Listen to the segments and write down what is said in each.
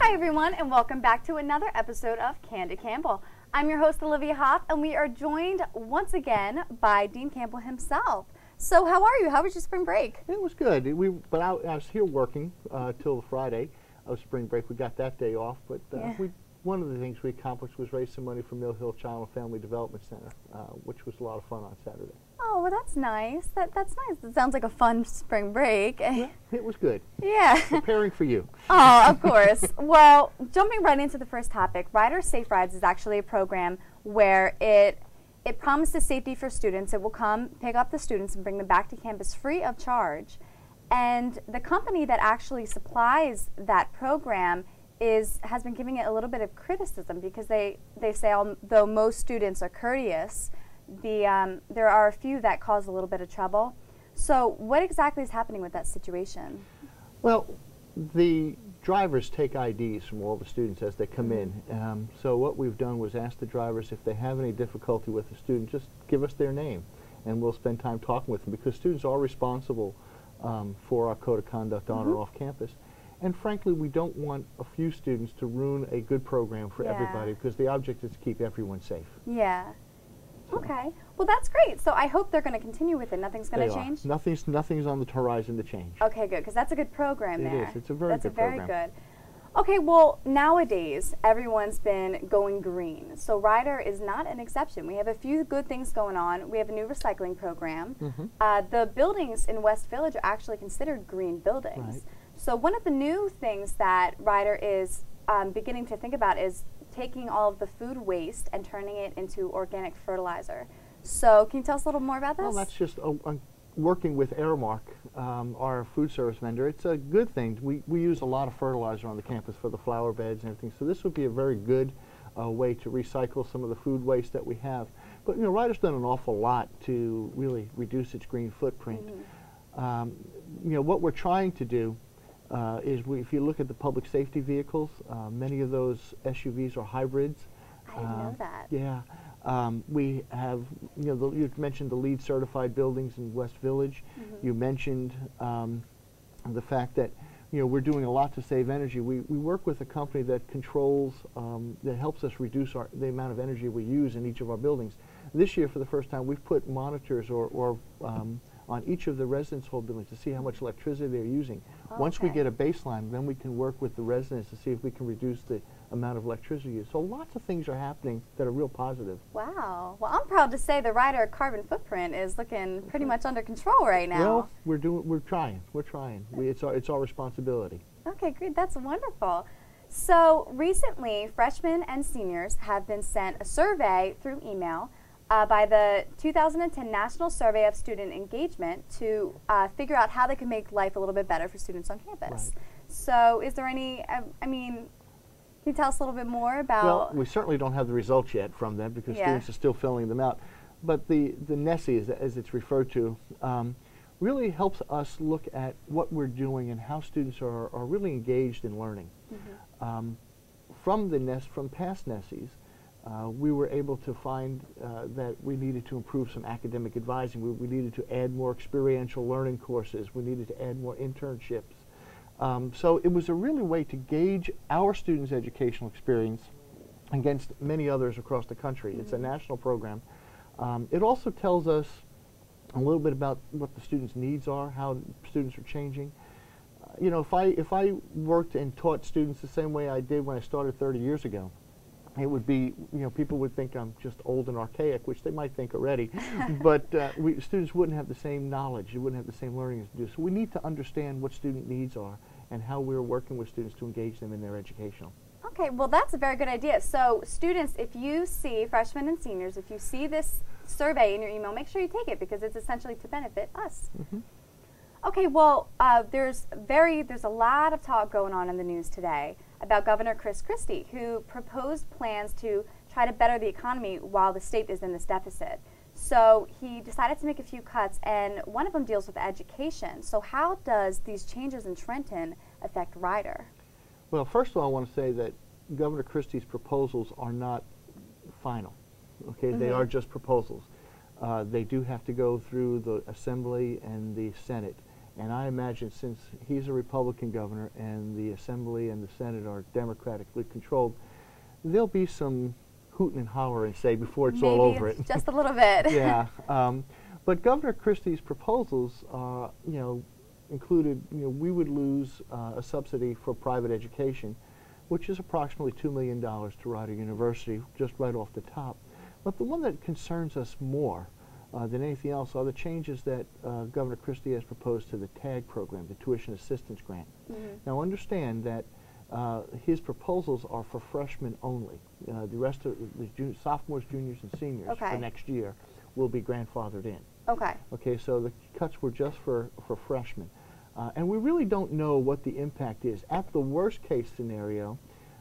Hi everyone, and welcome back to another episode of Candid Campbell. I'm your host Olivia Hoff, and we are joined once again by Dean Campbell himself. So how are you? How was your spring break? It was good. I was here working till Friday of spring break. We got that day off, but one of the things we accomplished was raise some money for Mill Hill Child and Family Development Center, which was a lot of fun on Saturday. Oh, well, that's nice. That's nice. It sounds like a fun spring break. Yeah, it was good. Yeah. Preparing for you. Oh, of course. Well, jumping right into the first topic, Rider Safe Rides is actually a program where it promises safety for students. It will come pick up the students and bring them back to campus free of charge. And the company that actually supplies that program has been giving it a little bit of criticism because they say although most students are courteous, there are a few that cause a little bit of trouble. So what exactly is happening with that situation? Well, the drivers take IDs from all the students as they come in. So what we've done was ask the drivers if they have any difficulty with a student, just give us their name, and we'll spend time talking with them, because students are responsible for our code of conduct on or off campus. And frankly, we don't want a few students to ruin a good program for everybody, because the object is to keep everyone safe. Yeah. Okay. Well, that's great. So I hope they're going to continue with it. Nothing's going to change? Nothing's on the horizon to change. Okay, good, because that's a good program there. It is. It's a very good program. That's very good. Okay, well, nowadays, everyone's been going green. So Rider is not an exception. We have a few good things going on. We have a new recycling program. The buildings in West Village are actually considered green buildings. Right. So one of the new things that Rider is beginning to think about is taking all of the food waste and turning it into organic fertilizer. So can you tell us a little more about this? Well, that's just working with Airmark, our food service vendor. It's a good thing. We use a lot of fertilizer on the campus for the flower beds and everything, so this would be a very good way to recycle some of the food waste that we have. But you know, Rider's done an awful lot to really reduce its green footprint. You know, what we're trying to do is, if you look at the public safety vehicles, many of those SUVs are hybrids. I didn't know that. Yeah. We have, you know, you mentioned the LEED certified buildings in West Village. You mentioned the fact that, you know, we're doing a lot to save energy. We work with a company that controls, that helps us reduce the amount of energy we use in each of our buildings. This year, for the first time, we've put monitors on each of the residence hall buildings to see how much electricity they're using. Once we get a baseline, then we can work with the residents to see if we can reduce the amount of electricity used. So lots of things are happening that are real positive. Wow. Well, I'm proud to say the Rider carbon footprint is looking pretty much under control right now. Well, we're trying. It's our responsibility. Okay, great. That's wonderful. So recently, freshmen and seniors have been sent a survey through email by the 2010 National Survey of Student Engagement to figure out how they can make life a little bit better for students on campus. Right. So is there any, can you tell us a little bit more about? Well, we certainly don't have the results yet from them, because students are still filling them out. But the NESI, as it's referred to, really helps us look at what we're doing and how students are really engaged in learning. From past NESIs, we were able to find that we needed to improve some academic advising. We needed to add more experiential learning courses. We needed to add more internships. So it was a really way to gauge our students' educational experience against many others across the country. It's a national program. It also tells us a little bit about what the students' needs are, how students are changing. You know, if I worked and taught students the same way I did when I started 30 years ago, it would be, you know, people would think I'm just old and archaic, which they might think already, but students wouldn't have the same knowledge, they wouldn't have the same learning to do. So we need to understand what student needs are and how we're working with students to engage them in their educational. Okay, well, that's a very good idea. So students, if you see, freshmen and seniors, if you see this survey in your email, make sure you take it, because it's essentially to benefit us. Okay, well, there's a lot of talk going on in the news today about Governor Chris Christie, who proposed plans to try to better the economy while the state is in this deficit. So he decided to make a few cuts, and one of them deals with education. So how does these changes in Trenton affect Rider? Well, first of all, I want to say that Governor Christie's proposals are not final. Okay, they are just proposals. They do have to go through the Assembly and the Senate, And I imagine since he's a Republican governor and the Assembly and the Senate are democratically controlled, there'll be some hooting and hollering, say, before it's all over it. Just a little bit. Yeah. But Governor Christie's proposals, included, we would lose a subsidy for private education, which is approximately $2 million to Rider University, just right off the top. But the one that concerns us more than anything else are the changes that Governor Christie has proposed to the TAG program, the Tuition Assistance Grant. Now understand that his proposals are for freshmen only. The rest of the sophomores, juniors, and seniors for next year will be grandfathered in. Okay, so the cuts were just for freshmen. And we really don't know what the impact is. At the worst case scenario,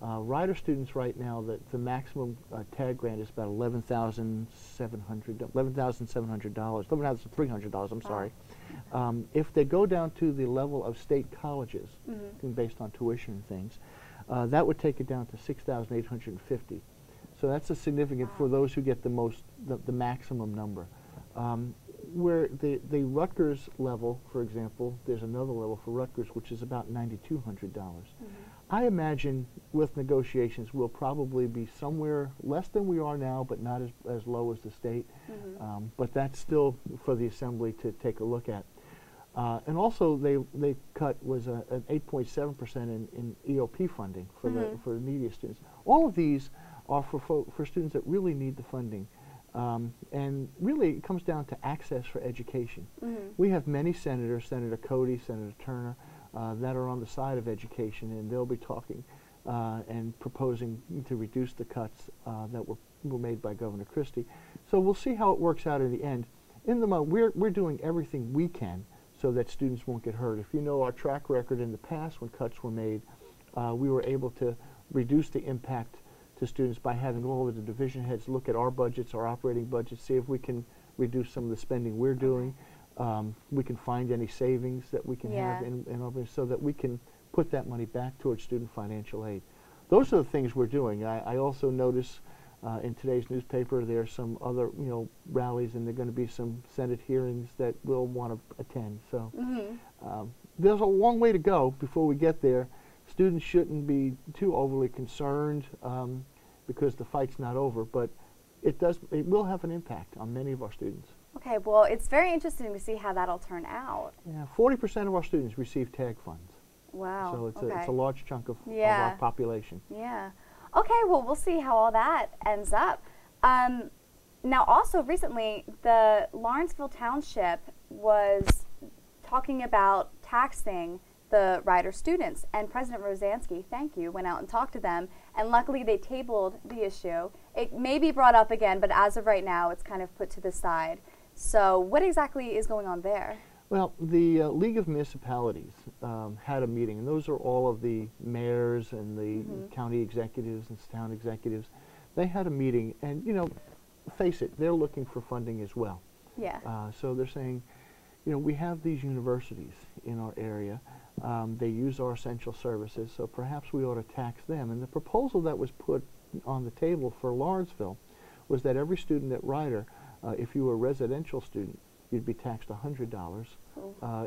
Rider students right now, the maximum TAG grant is about $11,300, I'm sorry. If they go down to the level of state colleges, based on tuition and things, that would take it down to $6,850. So that's a significant for those who get the maximum number. Where the Rutgers level, for example, there's another level for Rutgers, which is about $9,200. I imagine with negotiations we'll probably be somewhere less than we are now, but not as low as the state. But that's still for the Assembly to take a look at. And also they cut was an 8.7% in EOP funding for the neediest students. All of these are for students that really need the funding. And really it comes down to access for education. We have many senators, Senator Cody, Senator Turner, that are on the side of education, and they'll be talking and proposing to reduce the cuts that were made by Governor Christie. So we'll see how it works out in the end. In the moment, we're doing everything we can so that students won't get hurt. If you know our track record in the past when cuts were made, we were able to reduce the impact to students by having all of the division heads look at our budgets, our operating budgets, see if we can reduce some of the spending we're doing. We can find any savings that we can have in our, so that we can put that money back towards student financial aid. Those are the things we're doing. I also notice in today's newspaper there are some other rallies, and there are going to be some Senate hearings that we'll want to attend. So there's a long way to go before we get there. Students shouldn't be too overly concerned because the fight's not over, but it will have an impact on many of our students. Okay, well, it's very interesting to see how that'll turn out. Yeah, 40% of our students receive TAG funds. Wow. So it's a large chunk of our population. Yeah. Okay, well, we'll see how all that ends up. Now, also recently, the Lawrenceville Township was talking about taxing the Rider students, and President Rosansky, thank you, went out and talked to them, and luckily they tabled the issue. It may be brought up again, but as of right now, it's kind of put to the side. So what exactly is going on there? Well, the League of Municipalities had a meeting, and those are all of the mayors and the county executives and town executives. They had a meeting, and face it, they're looking for funding as well. Yeah. So they're saying, we have these universities in our area. They use our essential services, so perhaps we ought to tax them. And the proposal that was put on the table for Lawrenceville was that every student at Rider, if you were a residential student, you'd be taxed $100.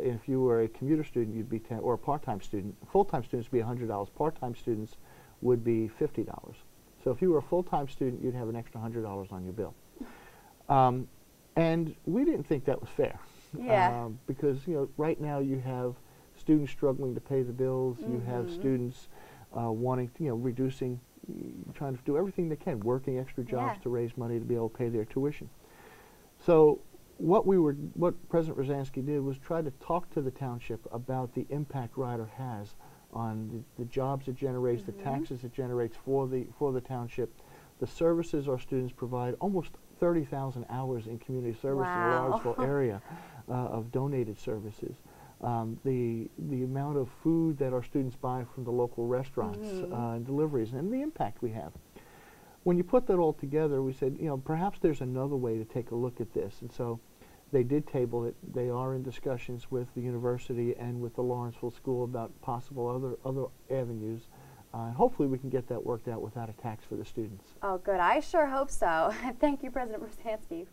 If you were a commuter student, you'd be or a part-time student. Full-time students would be $100. Part-time students would be $50. So if you were a full-time student, you'd have an extra $100 on your bill. And we didn't think that was fair. Yeah. Because right now you have students struggling to pay the bills. You have students wanting, reducing, trying to do everything they can, working extra jobs to raise money to be able to pay their tuition. So what President Rosansky did was try to talk to the township about the impact Rider has on the jobs it generates, the taxes it generates for the township, the services our students provide, almost 30,000 hours in community service in the Lawrenceville area of donated services. The amount of food that our students buy from the local restaurants and deliveries, and the impact we have. When you put that all together, we said, perhaps there's another way to take a look at this. And so they did table it. They are in discussions with the university and with the Lawrenceville School about possible other avenues. Hopefully we can get that worked out without a tax for the students. Oh, good. I sure hope so. Thank you, President Rosansky.